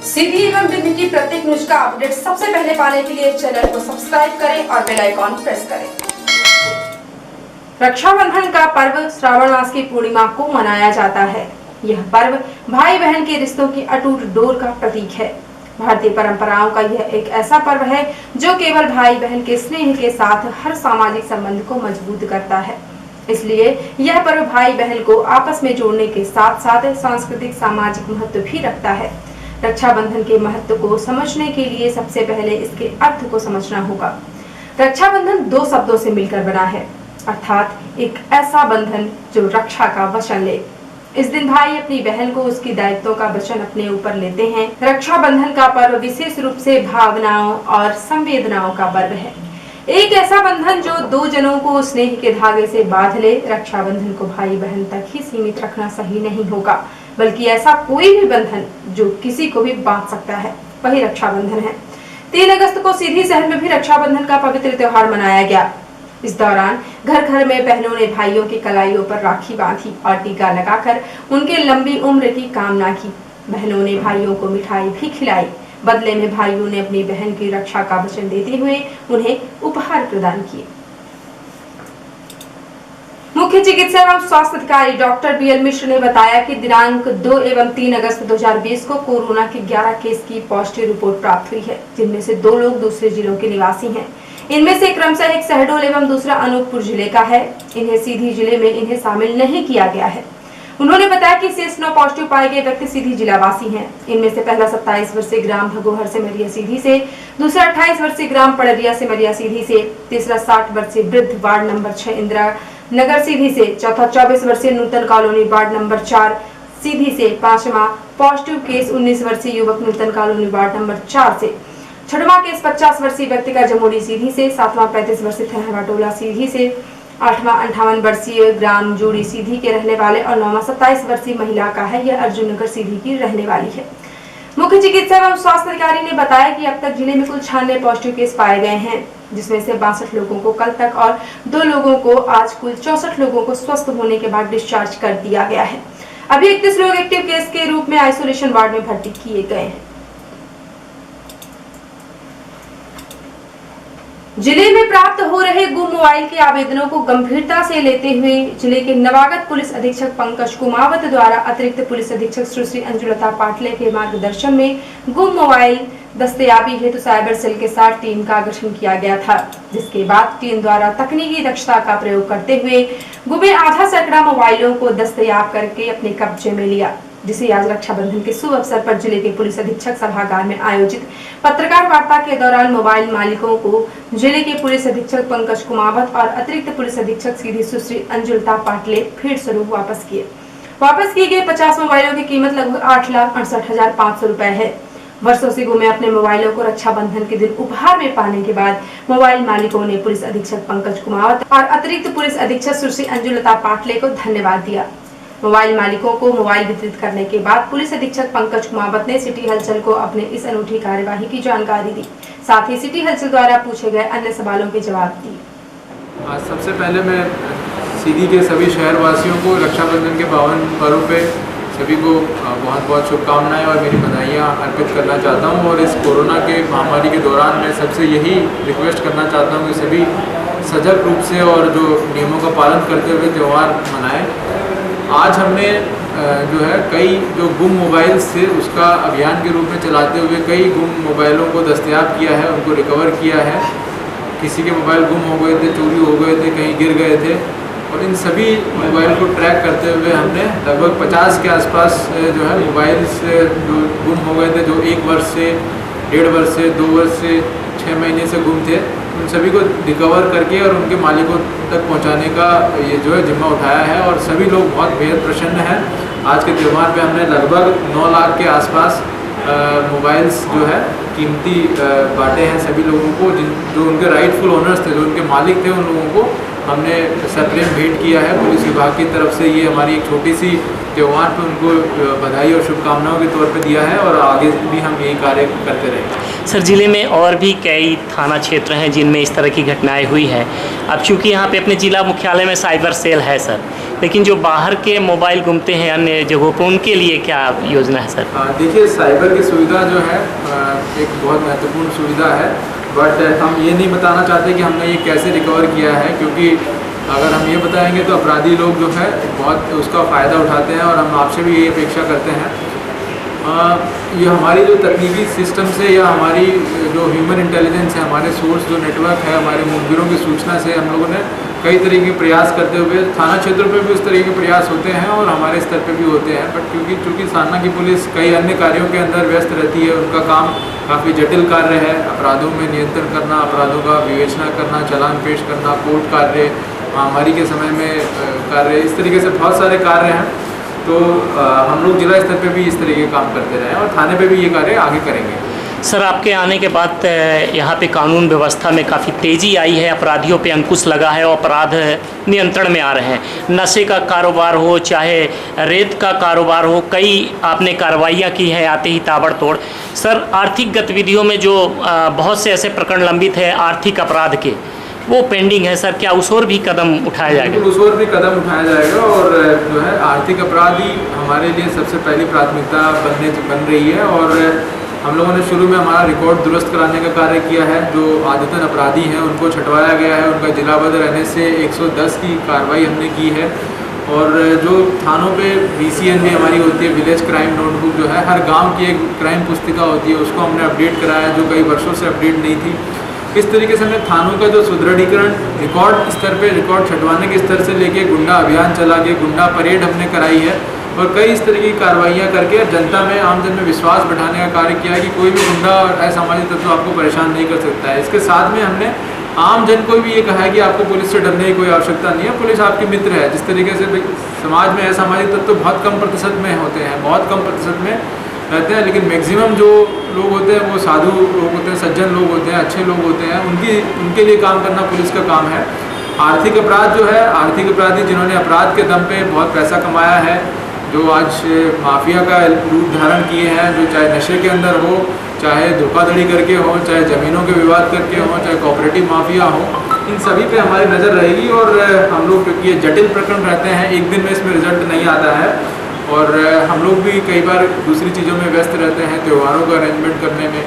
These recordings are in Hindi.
सीधी एवं विधि की प्रत्येक न्यूज का अपडेट सबसे पहले पाने के लिए चैनल को सब्सक्राइब करें और बेल आइकॉन प्रेस करें। रक्षाबंधन का पर्व श्रावण मास की पूर्णिमा को मनाया जाता है। यह पर्व भाई बहन के रिश्तों की अटूट डोर का प्रतीक है। भारतीय परंपराओं का यह एक ऐसा पर्व है जो केवल भाई बहन के स्नेह के साथ हर सामाजिक संबंध को मजबूत करता है। इसलिए यह पर्व भाई बहन को आपस में जोड़ने के साथ साथ सांस्कृतिक सामाजिक महत्व भी रखता है। रक्षाबंधन के महत्व को समझने के लिए सबसे पहले इसके अर्थ को समझना होगा। रक्षाबंधन दो शब्दों से मिलकर बना है, अर्थात एक ऐसा बंधन जो रक्षा का वचन ले। इस दिन भाई अपनी बहन को उसकी दायित्वों का वचन अपने ऊपर लेते हैं। रक्षाबंधन का पर्व विशेष रूप से भावनाओं और संवेदनाओं का पर्व है। एक ऐसा बंधन जो दो जनों को स्नेह के धागे से बांध ले। रक्षाबंधन को भाई बहन तक ही सीमित रखना सही नहीं होगा, बल्कि ऐसा कोई भी बंधन जो किसी को भी बांध सकता है वही रक्षाबंधन है। 3 अगस्त को सीधी शहर में भी रक्षाबंधन का पवित्र त्योहार मनाया गया। इस दौरान घर घर में बहनों ने भाइयों की कलाइयों पर राखी बांधी और टीका लगाकर उनके लंबी उम्र की कामना की। बहनों ने भाइयों को मिठाई भी खिलाई। बदले में भाइयों ने अपनी बहन की रक्षा का वचन देते हुए उन्हें उपहार प्रदान किए। मुख्य चिकित्सा एवं स्वास्थ्य अधिकारी डॉक्टर बीएल मिश्र ने बताया कि दिनांक 2 एवं 3 अगस्त 2020 को कोरोना के 11 केस की पॉजिटिव रिपोर्ट प्राप्त हुई है, जिनमें से 2 लोग दूसरे जिलों के निवासी हैं। इनमें से क्रमशः एक शहडोल एवं दूसरा अनूपपुर जिले का है। इन्हें सीधी जिले में इन्हें शामिल नहीं किया गया है। उन्होंने बताया कि शेष 9 पॉजिटिव पाए गए व्यक्ति सीधी जिलावासी हैं। इनमें से पहला 27 वर्षीय ग्राम भगोहर सिमरिया सीधी से, दूसरा 28 वर्षीय ग्राम पड़रिया सिमरिया सीधी से, तीसरा 60 वर्षीय वृद्ध वार्ड नंबर 6 इंदिरा नगर सीधी से, चौथा 24 वर्षीय नूतन कॉलोनी वार्ड नंबर 4 सीधी से, पांचवा पॉजिटिव केस 19 वर्षीय युवक नूतन कॉलोनी वार्ड नंबर 4 से, छठवां केस 50 वर्षीय व्यक्ति का जमोड़ी सीधी से, सातवां 35 वर्षीय थनहवाटोला सीधी से, 8वां 58 वर्षीय ग्राम जोड़ी सीधी के रहने वाले और 9वां 27 वर्षीय महिला का है। यह अर्जुन नगर सीधी की रहने वाली है। मुख्य चिकित्सा एवं स्वास्थ्य अधिकारी ने बताया कि अब तक जिले में कुल 96 पॉजिटिव केस पाए गए हैं, जिसमें से 62 लोगों को कल तक और 2 लोगों को आज कुल 64 लोगों को स्वस्थ होने के बाद डिस्चार्ज कर दिया गया है। अभी 31 लोग एक्टिव केस के रूप में आइसोलेशन वार्ड में भर्ती किए गए हैं। जिले में प्राप्त हो रहे गुम मोबाइल के आवेदनों को गंभीरता से लेते हुए जिले के नवागत पुलिस अधीक्षक पंकज कुमावत द्वारा अतिरिक्त पुलिस अधीक्षक सुश्री अंजुलता पाटले के मार्गदर्शन में गुम मोबाइल दस्तयाबी हेतु साइबर सेल के साथ टीम का गठन किया गया था, जिसके बाद टीम द्वारा तकनीकी दक्षता का प्रयोग करते हुए गुमे आधा सैकड़ा मोबाइलों को दस्तयाब करके अपने कब्जे में लिया, जिसे आज रक्षाबंधन के शुभ अवसर पर जिले के पुलिस अधीक्षक सभागार में आयोजित पत्रकार वार्ता के दौरान मोबाइल मालिकों को जिले के पुलिस अधीक्षक पंकज कुमावत और अतिरिक्त पुलिस अधीक्षक सीधी सुश्री अंजुलता पाटले भेंट स्वरूप वापस किए गए 50 मोबाइलों की कीमत लगभग 8,68,500 रुपए है। वर्षों से गुमे अपने मोबाइलों को रक्षाबंधन के दिन उपहार में पाने के बाद मोबाइल मालिकों ने पुलिस अधीक्षक पंकज कुमावत और अतिरिक्त पुलिस अधीक्षक सुश्री अंजुलता पाटले को धन्यवाद दिया। मोबाइल मालिकों को मोबाइल वितरित करने के बाद पुलिस अधीक्षक पंकज कुमावत ने सिटी हलचल को अपने इस अनूठी कार्यवाही की जानकारी दी। साथ ही सिटी हलचल द्वारा पूछे गए अन्य सवालों के जवाब दिए। आज सबसे पहले मैं सीधी के सभी शहरवासियों को रक्षाबंधन के पावन पर्व पे सभी को बहुत बहुत शुभकामनाएं और मेरी बधाइयाँ अर्पित करना चाहता हूँ। और इस कोरोना के महामारी के दौरान मैं सबसे यही रिक्वेस्ट करना चाहता हूँ कि सभी सजग रूप से और जो नियमों का पालन करते हुए त्यौहार मनाएं। आज हमने जो है कई जो गुम मोबाइल से उसका अभियान के रूप में चलाते हुए कई गुम मोबाइलों को दस्तयाब किया है, उनको रिकवर किया है। किसी के मोबाइल गुम हो गए थे, चोरी हो गए थे, कहीं गिर गए थे और इन सभी मोबाइल को ट्रैक करते हुए हमने लगभग 50 के आसपास जो है मोबाइल से जो गुम हो गए थे, जो 1 वर्ष से 1.5 वर्ष से 2 वर्ष से 6 महीने से गुम थे, उन सभी को रिकवर करके और उनके मालिकों तक पहुंचाने का ये जो है जिम्मा उठाया है। और सभी लोग बहुत बेहद प्रसन्न हैं। आज के त्यौहार पे हमने लगभग 9 लाख के आसपास मोबाइल्स जो है कीमती बांटे हैं सभी लोगों को, जो उनके राइटफुल ओनर्स थे, जो उनके मालिक थे, उन लोगों को हमने सप्रेम भेंट किया है पुलिस विभाग की तरफ से। ये हमारी एक छोटी सी त्यौहार पे उनको बधाई और शुभकामनाओं के तौर पे दिया है और आगे भी हम यही कार्य करते रहेंगे। सर, जिले में और भी कई थाना क्षेत्र हैं जिनमें इस तरह की घटनाएं हुई हैं। अब चूँकि यहाँ पे अपने जिला मुख्यालय में साइबर सेल है सर, लेकिन जो बाहर के मोबाइल घूमते हैं अन्य जगहों पर, उनके लिए क्या योजना है सर? देखिए, साइबर की सुविधा जो है एक बहुत महत्वपूर्ण सुविधा है, बट हम ये नहीं बताना चाहते कि हमने ये कैसे रिकवर किया है, क्योंकि अगर हम ये बताएंगे तो अपराधी लोग जो है बहुत उसका फ़ायदा उठाते हैं और हम आपसे भी ये अपेक्षा करते हैं। ये हमारी जो तकनीकी सिस्टम से या हमारी जो ह्यूमन इंटेलिजेंस है, हमारे सोर्स जो नेटवर्क है, हमारे मुखबिरों की सूचना से हम लोगों ने कई तरीके के प्रयास करते हुए थाना क्षेत्रों पे भी उस तरीके के प्रयास होते हैं और हमारे स्तर पे भी होते हैं, बट क्योंकि थाना की पुलिस कई अन्य कार्यों के अंदर व्यस्त रहती है, उनका काम काफ़ी जटिल कार्य है, अपराधों में नियंत्रण करना, अपराधों का विवेचना करना, चालान पेश करना, कोर्ट कार्य, महामारी के समय में कार्य, इस तरीके से बहुत सारे कार्य हैं। तो हम लोग जिला स्तर पे भी इस तरीके के काम करते रहे हैं और थाने पे भी ये कार्य आगे करेंगे। सर, आपके आने के बाद यहाँ पे कानून व्यवस्था में काफ़ी तेज़ी आई है, अपराधियों पे अंकुश लगा है और अपराध नियंत्रण में आ रहे हैं। नशे का कारोबार हो चाहे रेत का कारोबार हो, कई आपने कार्रवाइयाँ की हैं आते ही ताबड़तोड़। सर, आर्थिक गतिविधियों में जो बहुत से ऐसे प्रकरण लंबित है आर्थिक अपराध के, वो पेंडिंग है सर, क्या उस ओर भी कदम उठाया जाएगा? उस ओर भी कदम उठाया जाएगा और जो है आर्थिक अपराध ही हमारे लिए सबसे पहली प्राथमिकता बन रही है। और हम लोगों ने शुरू में हमारा रिकॉर्ड दुरुस्त कराने का कार्य किया है। जो आदतन अपराधी हैं उनको छुटवाया गया है, उनका जिलाबद्ध रहने से 110 की कार्रवाई हमने की है। और जो थानों पे VCN भी हमारी होती है, विलेज क्राइम नोटबुक जो है, हर गांव की एक क्राइम पुस्तिका होती है, उसको हमने अपडेट कराया जो कई वर्षों से अपडेट नहीं थी। इस तरीके से हमने थानों का जो सुदृढ़ीकरण रिकॉर्ड स्तर पे, रिकॉर्ड छटवाने के स्तर से लेके गुंडा अभियान चला के गुंडा परेड हमने कराई है और कई इस तरीके की कार्रवाइयाँ करके जनता में, आम जन में विश्वास बढ़ाने का कार्य किया है कि कोई भी गुंडा और असामाजिक तत्व आपको परेशान नहीं कर सकता है। इसके साथ में हमने आम जन को भी ये कहा है कि आपको पुलिस से डरने की कोई आवश्यकता नहीं है, पुलिस आपकी मित्र है। जिस तरीके से समाज में असामाजिक तत्व बहुत कम प्रतिशत में होते हैं, बहुत कम प्रतिशत में रहते हैं, लेकिन मैक्सिमम जो लोग होते हैं वो साधु लोग होते हैं, सज्जन लोग होते हैं, अच्छे लोग होते हैं, उनके लिए काम करना पुलिस का काम है। आर्थिक अपराध जो है, आर्थिक अपराधी जिन्होंने अपराध के दम पे बहुत पैसा कमाया है, जो आज माफिया का रूप धारण किए हैं, जो चाहे नशे के अंदर हो, चाहे धोखाधड़ी करके हो, चाहे ज़मीनों के विवाद करके हो, चाहे कोऑपरेटिव माफिया हो, इन सभी पे हमारी नज़र रहेगी। और हम लोग, क्योंकि ये जटिल प्रकरण रहते हैं, एक दिन में इसमें रिजल्ट नहीं आता है और हम लोग भी कई बार दूसरी चीज़ों में व्यस्त रहते हैं, त्योहारों का अरेंजमेंट करने में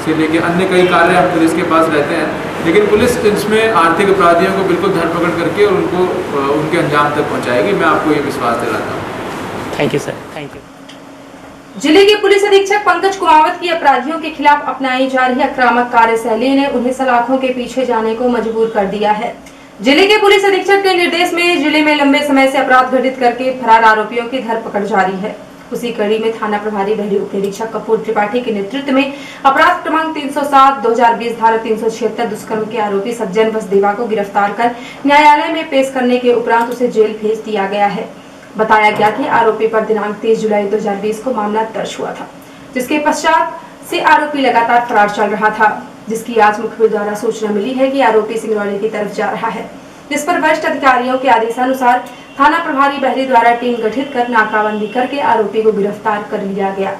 से लेके अन्य कई कार्य हम पुलिस के पास रहते हैं, लेकिन पुलिस इसमें आर्थिक अपराधियों को बिल्कुल धरपकड़ करके और उनको उनके अंजाम तक पहुंचाएगी। मैं आपको ये विश्वास दिलाता हूँ। Thank you sir, thank you. जिले के पुलिस अधीक्षक पंकज कुमावत की अपराधियों के खिलाफ अपनाई जा रही आक्रामक कार्यशैली ने उन्हें सलाखों के पीछे जाने को मजबूर कर दिया है। जिले के पुलिस अधीक्षक के निर्देश में जिले में लंबे समय से अपराध घटित करके फरार आरोपियों की धरपकड़ जारी है। उसी कड़ी में थाना प्रभारी बहरी उप निरीक्षक कपूर त्रिपाठी के नेतृत्व में अपराध क्रमांक 307/2020 धारा 376 दुष्कर्म के आरोपी सज्जन वसुदेवा को गिरफ्तार कर न्यायालय में पेश करने के उपरांत उसे जेल भेज दिया गया है। बताया गया कि आरोपी पर दिनांक 30 जुलाई 2020 को मामला दर्ज हुआ था, जिसके पश्चात से आरोपी लगातार फरार चल रहा था, जिसकी आज मुखबिर द्वारा सूचना मिली है कि आरोपी सिंगरौली की तरफ जा रहा है, जिस पर वरिष्ठ अधिकारियों के आदेशानुसार थाना प्रभारी बहरी द्वारा टीम गठित कर नाकाबंदी करके आरोपी को गिरफ्तार कर लिया गया।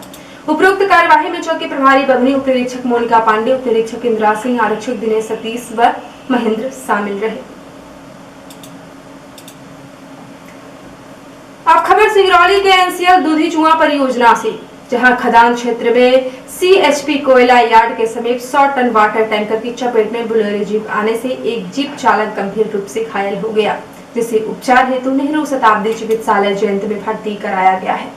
उपरोक्त कार्यवाही में चौकी प्रभारी बभनी, उप निरीक्षक मोनिका पांडे, उप निरीक्षक इंदिरा सिंह, आरक्षक दिनेश सतीश व महेंद्र शामिल रहे। अब खबर सिंगरौली के NCL दूधी जुआ परियोजना से, जहां खदान क्षेत्र में CHP कोयला यार्ड के समीप 100 टन वाटर टैंकर की चपेट में बोलेरो जीप आने से एक जीप चालक गंभीर रूप से घायल हो गया, जिसे उपचार हेतु नेहरू शताब्दी चिकित्सालय जयंत में भर्ती कराया गया है।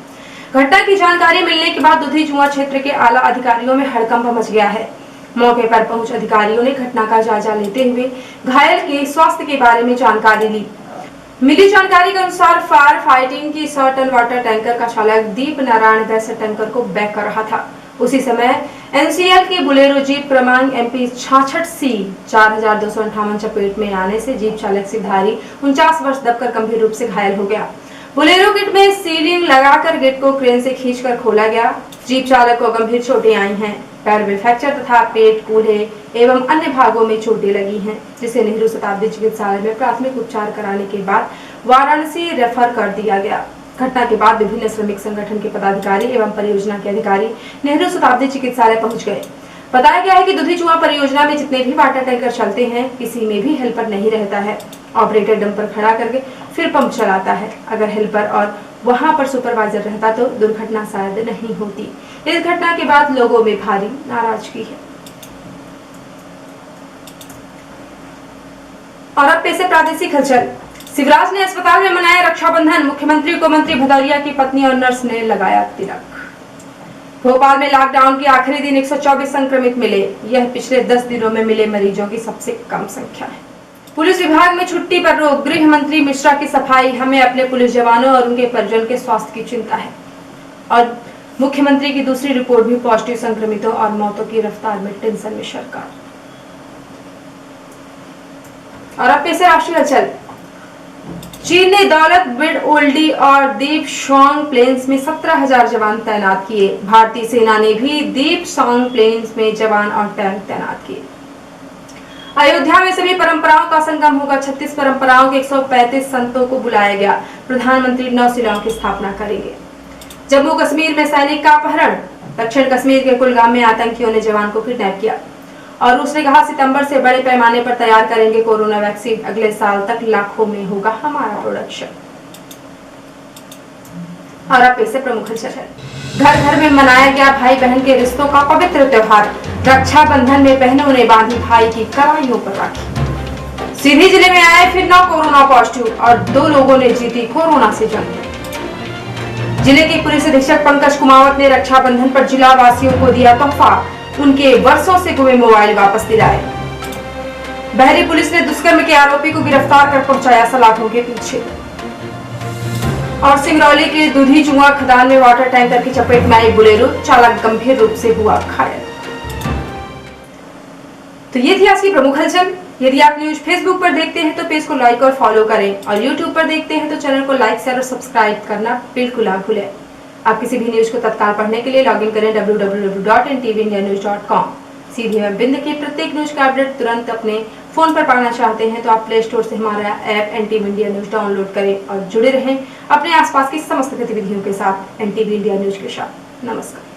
घटना की जानकारी मिलने के बाद दूधी जुआ क्षेत्र के आला अधिकारियों में हड़कंप मच गया है। मौके पर पहुंच अधिकारियों ने घटना का जायजा लेते हुए घायल के स्वास्थ्य के बारे में जानकारी ली। मिली जानकारी के अनुसार फायर फाइटिंग की 100 टन वाटर टैंकर का चालक दीप नारायण वैसे टैंकर को बैक कर रहा था। उसी समय NCL की बोलेरो जीप क्रमांक MP 66C 4258 चपेट में आने से जीप चालक सिद्धारी 49 वर्ष दबकर गंभीर रूप से घायल हो गया। बोलेरो किट में सीलिंग लगाकर गेट को क्रेन से खींचकर खोला गया। जीप चालक को गंभीर चोटें आई हैं, पैर में फ्रैक्चर तथा पेट, कूल्हे एवं अन्य भागों में चोटें लगी हैं, जिसे नेहरू शताब्दी चिकित्सालय में प्राथमिक उपचार कराने के बाद वाराणसी रेफर कर दिया गया। घटना के बाद विभिन्न श्रमिक संगठन के पदाधिकारी एवं परियोजना के अधिकारी नेहरू शताब्दी चिकित्सालय पहुंच गए। बताया गया है कि दूधी जुआ परियोजना में जितने भी वाटर टैंकर चलते हैं, किसी में भी हेल्पर नहीं रहता है। ऑपरेटर डंपर खड़ा करके फिर पंप चलाता है। अगर हेल्पर और वहां पर सुपरवाइजर रहता तो दुर्घटना शायद नहीं होती। इस घटना के बाद लोगों में भारी नाराजगी है। और अब पेश है प्रादेशिक हलचल। शिवराज ने अस्पताल में मनाया रक्षाबंधन। मुख्यमंत्री को मंत्री भदौरिया की पत्नी और नर्स ने लगाया तिलक। भोपाल में लॉकडाउन के आखिरी दिन 124 संक्रमित मिले। यह पिछले 10 दिनों में मिले मरीजों की सबसे कम संख्या है। पुलिस विभाग में छुट्टी पर रोक। गृह मंत्री मिश्रा की सफाई। हमें अपने पुलिस जवानों और उनके परिजन के स्वास्थ्य की चिंता है। और मुख्यमंत्री की दूसरी रिपोर्ट भी पॉजिटिव संक्रमितों और मौतों की रफ्तार में टेंशन में सरकार। और अब पेश है राष्ट्रीय हलचल। चीन ने दौलत बिड ओल्डी और दीप सोंग प्लेन्स में 17,000 जवान तैनात किए। भारतीय सेना ने भी दीप सोंग प्लेन्स में जवान और टैंक तैनात किए। अयोध्या में सभी परंपराओं का संगम होगा। 36 परंपराओं के 135 संतों को बुलाया गया। प्रधानमंत्री 9 शिलाओं की स्थापना करेंगे। जम्मू कश्मीर में सैनिक का अपहरण। दक्षिण कश्मीर के कुलगाम में आतंकियों ने जवान को किडनैप किया। और उसने कहा सितंबर से बड़े पैमाने पर तैयार करेंगे कोरोना वैक्सीन। अगले साल तक लाखों में होगा हमारा प्रोडक्शन। और अब पेश है प्रमुख हलचल। घर घर में मनाया गया भाई बहन के रिश्तों का पवित्र त्योहार। रक्षाबंधन में बहनों ने बांधी भाई की कलाइयों पर राखी। सीधी जिले में आए फिर 9 कोरोना पॉजिटिव और 2 लोगों ने जीती कोरोना से जंग। जिले के पुलिस अधीक्षक पंकज कुमावत ने रक्षाबंधन पर जिला वासियों को दिया तोहफा। उनके वर्षों से गुमे मोबाइल वापस दिलाए। बहरी पुलिस ने दुष्कर्म के आरोपी को गिरफ्तार कर पहुंचाया सलाखों के पीछे। और सिंगरौली के दूधी चुआ खदान में वाटर टैंकर की चपेट में आई बोलेरो। चालक गंभीर रूप से हुआ घायल। तो ये थी आज की प्रमुख हलचल। यदि आप न्यूज फेसबुक पर देखते हैं तो पेज को लाइक और फॉलो करें और यूट्यूब पर देखते हैं तो चैनल को लाइक शेयर और सब्सक्राइब करना बिल्कुल ना भूलें। आप किसी भी न्यूज को तत्काल पढ़ने के लिए लॉगिन करें www.ntvindianews.com। सीधे वेब बिंद के प्रत्येक न्यूज का अपडेट तुरंत अपने फोन पर पाना चाहते हैं तो आप प्ले स्टोर से हमारा app NTV India news download करें और जुड़े रहें अपने आसपास की समस्त गतिविधियों के साथ NTV इंडिया न्यूज के साथ। नमस्कार।